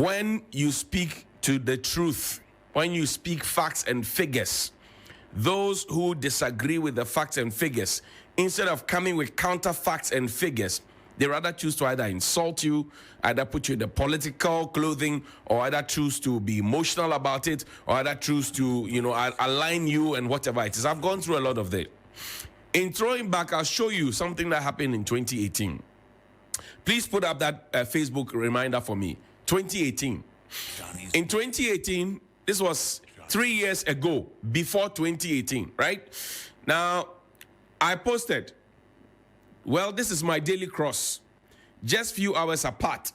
when you speak to the truth, when you speak facts and figures, those who disagree with the facts and figures, instead of coming with counter facts and figures, they rather choose to either insult you, either put you in the political clothing, or either choose to be emotional about it, or either choose to, align you and whatever it is. I've gone through a lot of that. In throwing back, I'll show you something that happened in 2018. Please put up that Facebook reminder for me. 2018. In 2018, this was 3 years ago, before 2018, right? Now, I posted, well, this is my daily cross, just few hours apart,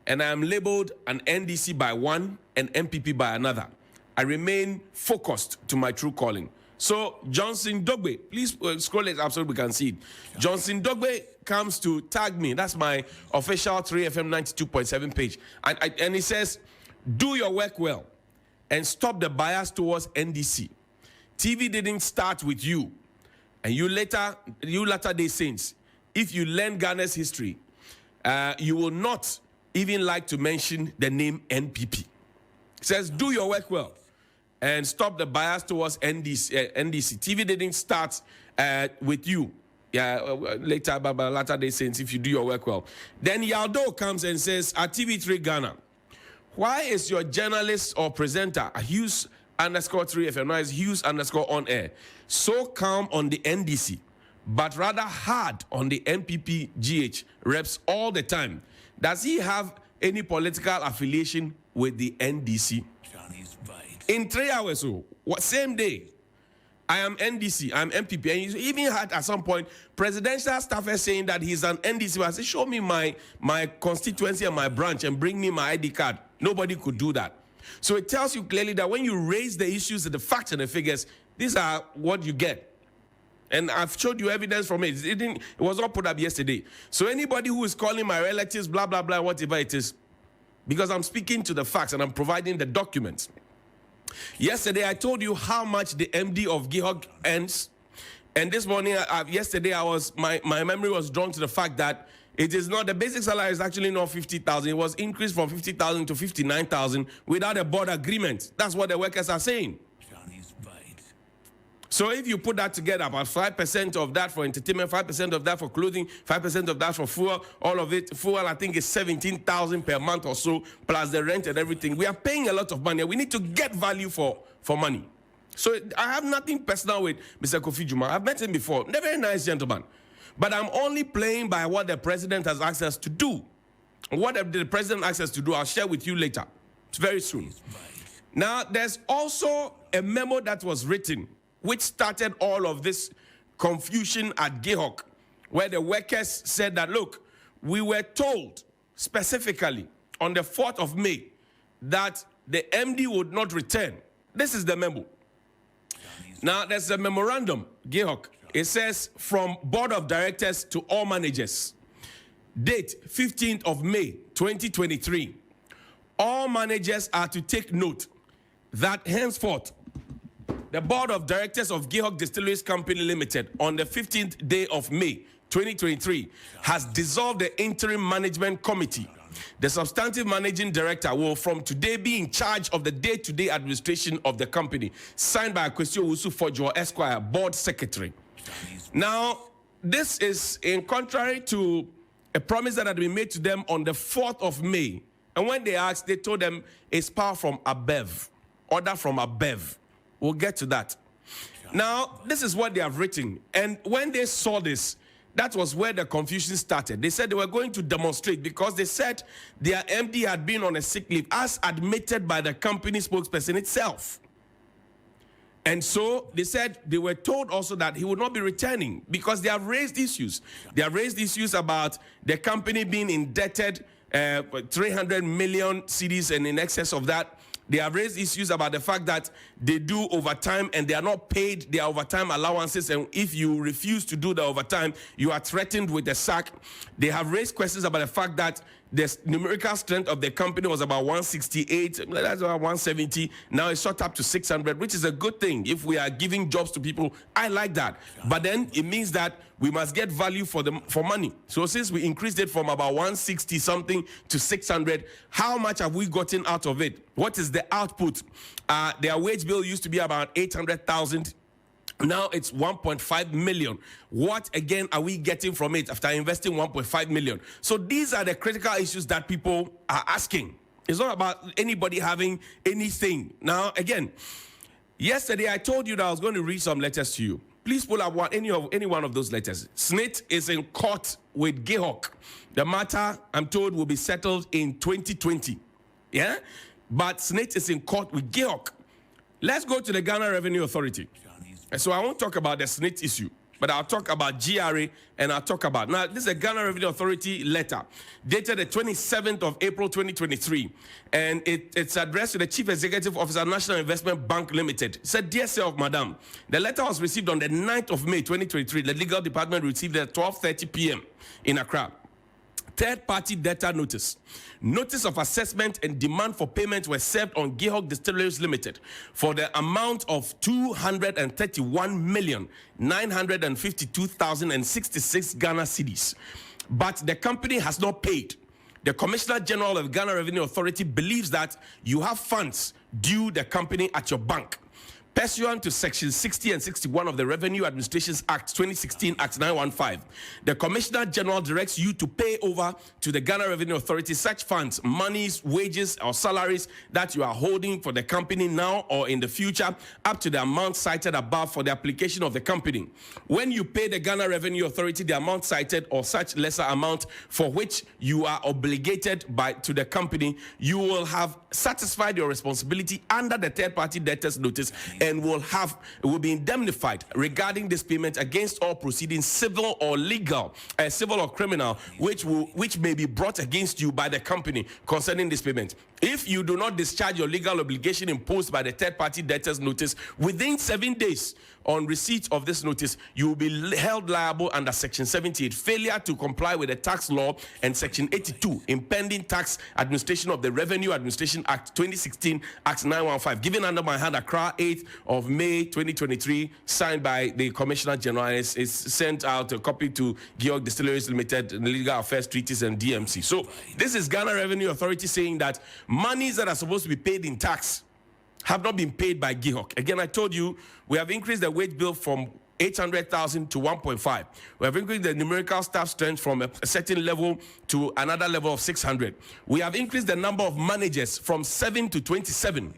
and I am labeled an NDC by one and MPP by another. I remain focused to my true calling. So Johnson Dogbe, please scroll it up so we can see it. Johnson Dogbe comes to tag me. That's my official 3FM 92.7 page. And he says, do your work well and stop the bias towards NDC. TV didn't start with you. And you latter day saints, if you learn Ghana's history, you will not even like to mention the name NPP. It says, do your work well and stop the bias towards NDC. TV didn't start with you. Latter day saints, if you do your work well. Then Yaldo comes and says, at TV3 Ghana, why is your journalist or presenter, Hughes_3FM, now it's Hughes_on air, so calm on the NDC, but rather hard on the MPP GH reps all the time? Does he have any political affiliation with the NDC? In 3 hours, same day, I am NDC, I'm MPP. And he even had at some point presidential staffers saying that he's an NDC. I said, show me my constituency and my branch and bring me my ID card. Nobody could do that. So it tells you clearly that when you raise the issues, the facts and the figures, these are what you get. And I've showed you evidence from it. It was not put up yesterday. So anybody who is calling my relatives, blah, blah, blah, whatever it is, because I'm speaking to the facts and I'm providing the documents. Yesterday, I told you how much the MD of GIHOC earns. And this morning, yesterday, my memory was drawn to the fact that it is not, the basic salary is actually not 50,000. It was increased from 50,000 to 59,000 without a board agreement. That's what the workers are saying. So if you put that together, about 5% of that for entertainment, 5% of that for clothing, 5% of that for fuel, all of it, fuel I think is 17,000 per month or so, plus the rent and everything. We are paying a lot of money. We need to get value for money. So I have nothing personal with Mr. Kofi Juma. I've met him before. They're a very nice gentleman. But I'm only playing by what the president has asked us to do. What the president asks us to do, I'll share with you later. It's very soon. Now, there's also a memo that was written which started all of this confusion at GIHOC, where the workers said that, look, we were told specifically on the 4th of May that the MD would not return. This is the memo. Now, there's a memorandum, GIHOC. It says, from Board of Directors to all managers, date 15th of May, 2023. All managers are to take note that henceforth, the Board of Directors of GIHOC Distilleries Company Limited on the 15th day of May 2023 has dissolved the interim management committee. The substantive managing director will from today be in charge of the day-to-day administration of the company. Signed by Kwesi Owusu-Fojo Esquire, Board Secretary. Now, this is in contrary to a promise that had been made to them on the 4th of May. And when they asked, they told them it's power from above, order from above. We'll get to that. Now, this is what they have written. And when they saw this, that was where the confusion started. They said they were going to demonstrate because they said their MD had been on a sick leave, as admitted by the company spokesperson itself. And so they said they were told also that he would not be returning because they have raised issues. They have raised issues about the company being indebted 300 million cedis and in excess of that. They have raised issues about the fact that they do overtime and they are not paid their overtime allowances. And if you refuse to do the overtime, you are threatened with a sack. They have raised questions about the fact that the numerical strength of the company was about 168, that's about 170. Now it's shot up to 600, which is a good thing. If we are giving jobs to people, I like that. But then it means that we must get value for money. So since we increased it from about 160 something to 600, how much have we gotten out of it? What is the output? Their wage bill used to be about 800,000. Now it's 1.5 million. What again are we getting from it after investing 1.5 million? So these are the critical issues that people are asking. It's not about anybody having anything. Now, again, yesterday I told you that I was going to read some letters to you. Please pull up any one of those letters. SNIT is in court with GIHOC. The matter, I'm told, will be settled in 2020. Yeah? But SNIT is in court with GIHOC. Let's go to the Ghana Revenue Authority. So I won't talk about the SNIT issue, but I'll talk about GRA and I'll talk about... Now, this is a Ghana Revenue Authority letter dated the 27th of April 2023, and it's addressed to the Chief Executive Officer, National Investment Bank Limited. It said, "Dear Self, Madam, the letter was received on the 9th of May 2023. The legal department received it at 12:30 p.m. in Accra. Third-party debtor notice. Notice of assessment and demand for payment were served on GIHOC Distilleries Limited for the amount of 231,952,066 Ghana cedis. But the company has not paid. The Commissioner General of Ghana Revenue Authority believes that you have funds due the company at your bank. Pursuant to Section 60 and 61 of the Revenue Administrations Act 2016, Act 915, the Commissioner General directs you to pay over to the Ghana Revenue Authority such funds, monies, wages, or salaries that you are holding for the company now or in the future, up to the amount cited above for the application of the company. When you pay the Ghana Revenue Authority the amount cited or such lesser amount for which you are obligated to the company, you will have satisfied your responsibility under the third-party debtors notice and will be indemnified regarding this payment against all proceedings, civil or legal, civil or criminal, which may be brought against you by the company concerning this payment. If you do not discharge your legal obligation imposed by the third-party debtors notice within 7 days on receipt of this notice, you will be held liable under Section 78, failure to comply with the tax law, and Section 82, impending tax administration of the Revenue Administration Act 2016, Act 915, given under my hand, Accra, 8th of May 2023, signed by the Commissioner General, and is sent out a copy to GIHOC Distilleries Limited, Legal Affairs Treaties, and DMC. So this is Ghana Revenue Authority saying that monies that are supposed to be paid in tax have not been paid by GIHOC. Again, I told you, we have increased the wage bill from 800,000 to 1.5. We have increased the numerical staff strength from a certain level to another level of 600. We have increased the number of managers from 7 to 27.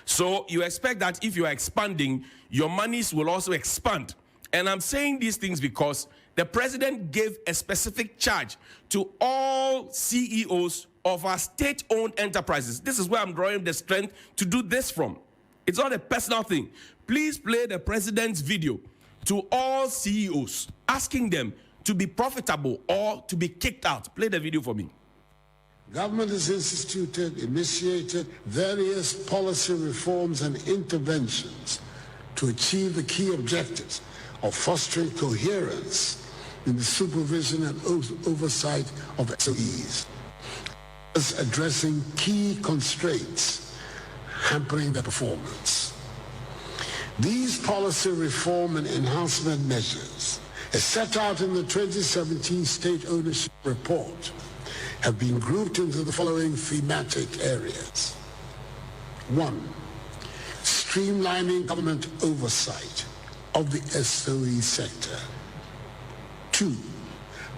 So you expect that if you are expanding, your monies will also expand. And I'm saying these things because the president gave a specific charge to all CEOs of our state-owned enterprises. This is where I'm drawing the strength to do this from. It's not a personal thing. Please play the president's video to all CEOs, asking them to be profitable or to be kicked out. Play the video for me. Government has initiated various policy reforms and interventions to achieve the key objectives of fostering coherence in the supervision and oversight of SOEs, addressing key constraints hampering their performance. These policy reform and enhancement measures, as set out in the 2017 State Ownership Report, have been grouped into the following thematic areas. 1. Streamlining government oversight of the SOE sector. 2.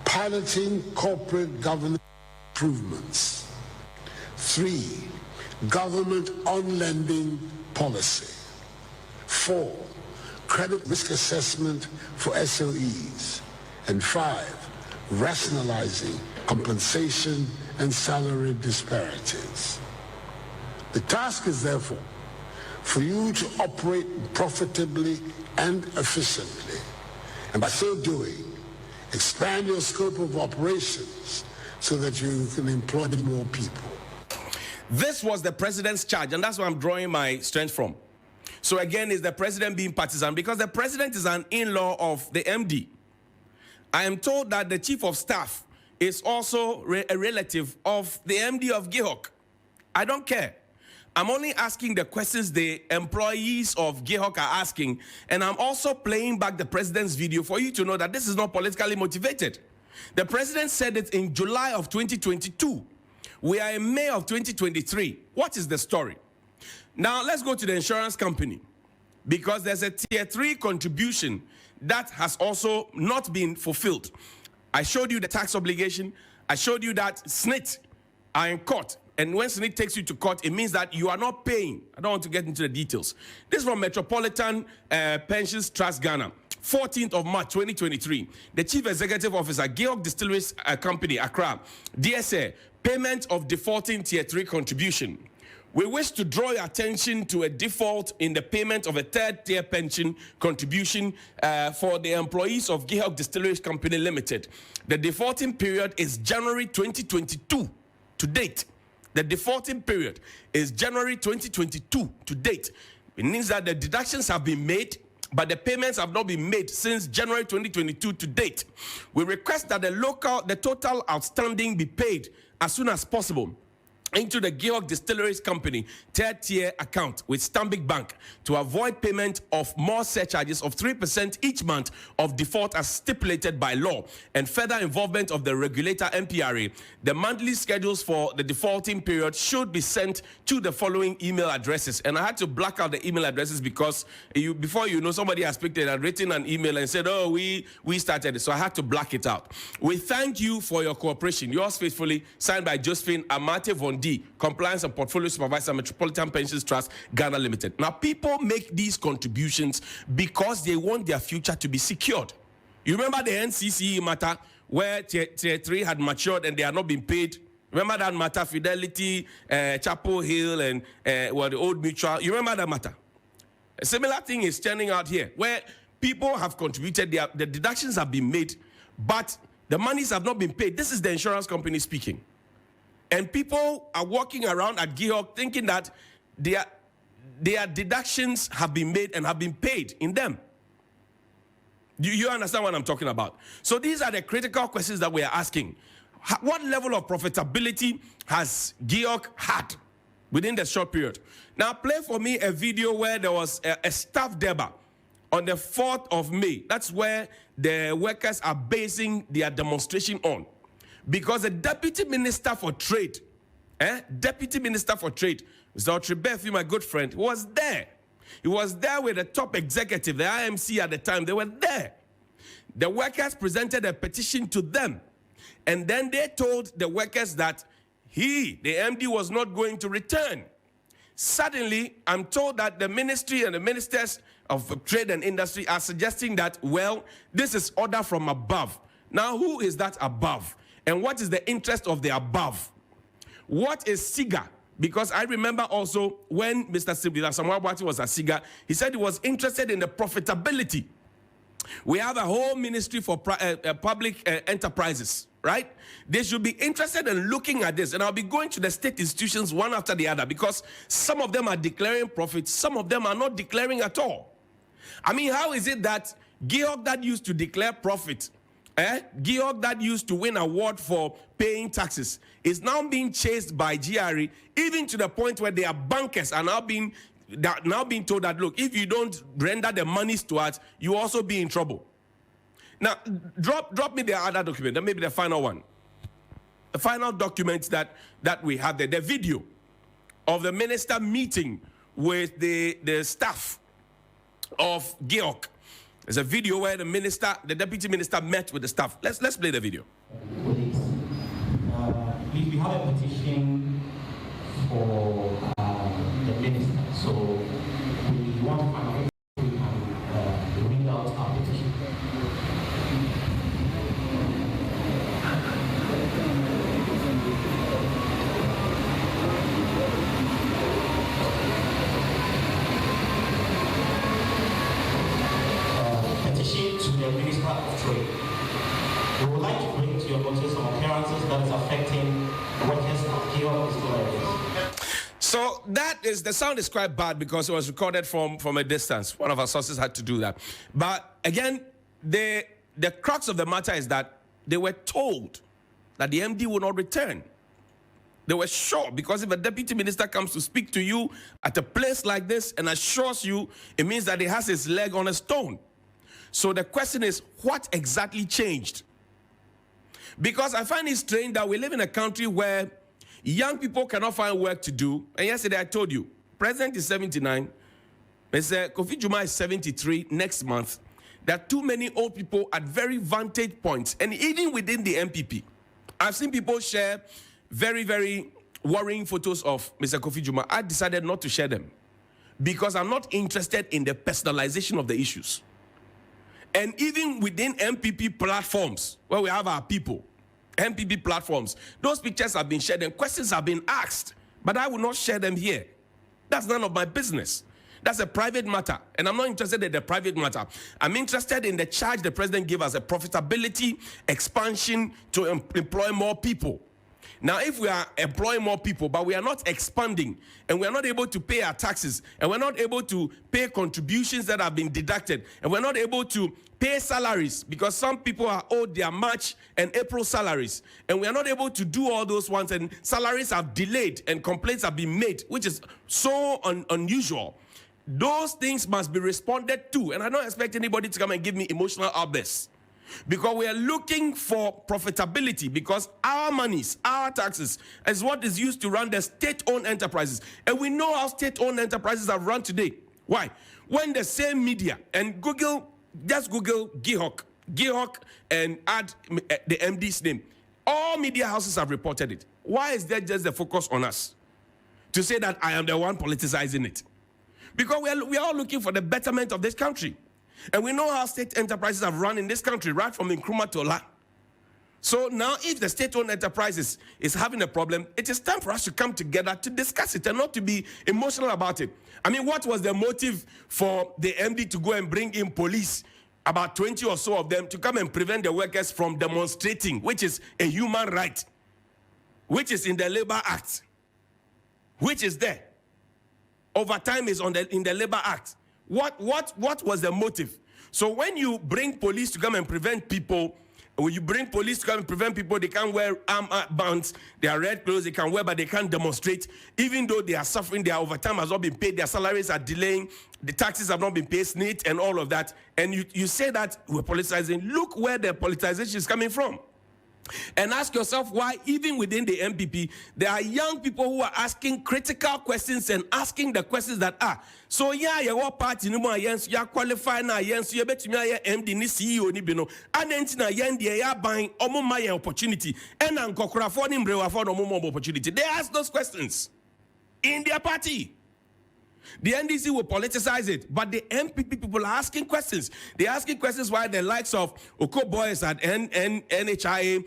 Piloting corporate governance improvements. 3. Government on-lending policy. 4. Credit risk assessment for SOEs. And 5. Rationalizing compensation and salary disparities. The task is therefore for you to operate profitably and efficiently, and by so doing, expand your scope of operations so that you can employ more people. This was the president's charge, and that's where I'm drawing my strength from. So again, is the president being partisan? Because the president is an in-law of the MD. I am told that the chief of staff is also a relative of the MD of GIHOC. I don't care. I'm only asking the questions the employees of GIHOC are asking, and I'm also playing back the president's video for you to know that this is not politically motivated. The president said it in July of 2022. We are in May of 2023. What is the story? Now, let's go to the insurance company, because there's a tier 3 contribution that has also not been fulfilled. I showed you the tax obligation. I showed you that SNIT are in court. And when SNIT takes you to court, it means that you are not paying. I don't want to get into the details. This is from Metropolitan Pensions Trust Ghana, 14th of March 2023. The Chief Executive Officer, GIHOC Distilleries Company, Accra, DSA, payment of defaulting tier 3 contribution. We wish to draw your attention to a default in the payment of a third-tier pension contribution for the employees of GIHOC Distilleries Company Limited. The defaulting period is January 2022 to date. The defaulting period is January 2022 to date. It means that the deductions have been made, but the payments have not been made since January 2022 to date. We request that the total outstanding be paid as soon as possible into the GIHOC Distilleries Company third-tier account with Stanbic Bank to avoid payment of more surcharges of 3% each month of default as stipulated by law, and further involvement of the regulator MPRA. The monthly schedules for the defaulting period should be sent to the following email addresses. And I had to black out the email addresses because before you know, somebody has picked it and written an email and said, oh, we started it. So I had to black it out. We thank you for your cooperation. Yours faithfully, signed by Josephine Amate Von D, Compliance and Portfolio Supervisor, Metropolitan Pensions Trust, Ghana Limited. Now, people make these contributions because they want their future to be secured. You remember the NCCE matter where tier 3 had matured and they had not been paid? Remember that matter? Fidelity, Chapel Hill, and the Old Mutual. You remember that matter? A similar thing is turning out here, where people have contributed, the deductions have been made, but the monies have not been paid. This is the insurance company speaking. And people are walking around at GIHOC thinking that their deductions have been made and have been paid in them. You understand what I'm talking about? So these are the critical questions that we are asking. What level of profitability has GIHOC had within the short period? Now, play for me a video where there was a staff deba on the 4th of May. That's where the workers are basing their demonstration on. Because the Deputy Minister for Trade, Deputy Minister for Trade, Mr. Otribefi, my good friend, was there. He was there with the top executive, the IMC at the time. They were there. The workers presented a petition to them. And then they told the workers that the MD, was not going to return. Suddenly, I'm told that the ministry and the ministers of Trade and Industry are suggesting that, well, this is order from above. Now, who is that above? And what is the interest of the above? What is SIGA? Because I remember also when Mr. Samuel Boati was at SIGA, he said he was interested in the profitability. We have a whole ministry for public enterprises, right? They should be interested in looking at this. And I'll be going to the state institutions one after the other, because some of them are declaring profits, some of them are not declaring at all. I mean, how is it that GIHOC that used to declare profit, GIHOC that used to win award for paying taxes, is now being chased by GRE, even to the point where their bankers are now being told that, look, if you don't render the monies to us, you also be in trouble. Now, drop me the other document, maybe the final one. The final document that we have there, the video of the minister meeting with the staff of GIHOC. There's a video where the deputy minister met with the staff. Let's play the video. Police, we have a petition for the minister, so we want to find out if we can read out our petition. Petition to the Minister of Trade. We would like to bring to your notice some occurrences that is affecting workers of GIHOC distilleries. So the sound is quite bad because it was recorded from a distance. One of our sources had to do that. But again, the crux of the matter is that they were told that the MD will not return. They were sure, because if a deputy minister comes to speak to you at a place like this and assures you, it means that he has his leg on a stone. So the question is, what exactly changed? Because I find it strange that we live in a country where young people cannot find work to do. And yesterday I told you, President is 79. Mr. Kofi Juma is 73 next month. There are too many old people at very vantage points, and even within the MPP. I've seen people share very, very worrying photos of Mr. Kofi Juma. I decided not to share them because I'm not interested in the personalization of the issues. And even within MPP platforms, where we have our people, MPP platforms, those pictures have been shared and questions have been asked, but I will not share them here. That's none of my business. That's a private matter, and I'm not interested in the private matter. I'm interested in the charge the president gave us, a profitability expansion to employ more people. Now, if we are employing more people, but we are not expanding, and we are not able to pay our taxes, and we're not able to pay contributions that have been deducted, and we're not able to pay salaries, because some people are owed their March and April salaries, and we are not able to do all those ones, and salaries have delayed, and complaints have been made, which is so unusual. Those things must be responded to, and I don't expect anybody to come and give me emotional outbursts. Because we are looking for profitability, because our monies, our taxes, is what is used to run the state-owned enterprises. And we know how state-owned enterprises are run today. Why? When the same media, and just Google GIHOC, and add the MD's name. All media houses have reported it. Why is there just the focus on us? To say that I am the one politicizing it. Because we are all looking for the betterment of this country. And we know how state enterprises have run in this country, right from Nkrumah to Ola. So now, if the state-owned enterprises is having a problem, it is time for us to come together to discuss it and not to be emotional about it. I mean, what was the motive for the MD to go and bring in police, about 20 or so of them, to come and prevent the workers from demonstrating, which is a human right, which is in the Labor Act, which is there. Overtime is in the Labor Act. What was the motive? So when you bring police to come and prevent people, when you bring police to come and prevent people, they can't wear armbands, they are red clothes, they can wear, but they can't demonstrate, even though they are suffering, their overtime has not been paid, their salaries are delaying, the taxes have not been paid, SNIT, and all of that. And you say that we're politicizing. Look where the politicization is coming from. And ask yourself why, even within the MPP, there are young people who are asking critical questions and asking the questions that are. So yeah, your party no more yes, you qualify na yes, you bet me MD ni CEO ni bino. And na yen the ya buying my opportunity. And ankokra for him brewa for no more opportunity. They ask those questions in their party. The NDC will politicize it, but the MPP people are asking questions. They're asking questions why the likes of Oko Boys at NHIA,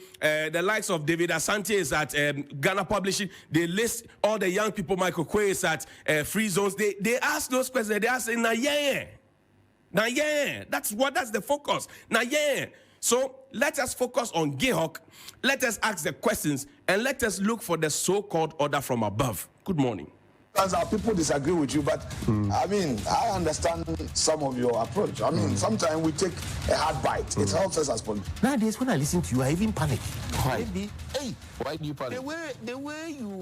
the likes of David Asante is at Ghana Publishing, they list all the young people, Michael Quay is at Free Zones. They ask those questions. They are saying, that's the focus. So let us focus on GIHOC. Let us ask the questions, and let us look for the so-called order from above. Good morning. As our people disagree with you, but I mean, I understand some of your approach. I mean, sometimes we take a hard bite. It helps us as politicians. Nowadays, when I listen to you, I even panic. Why? Hey, Why do you panic? The way you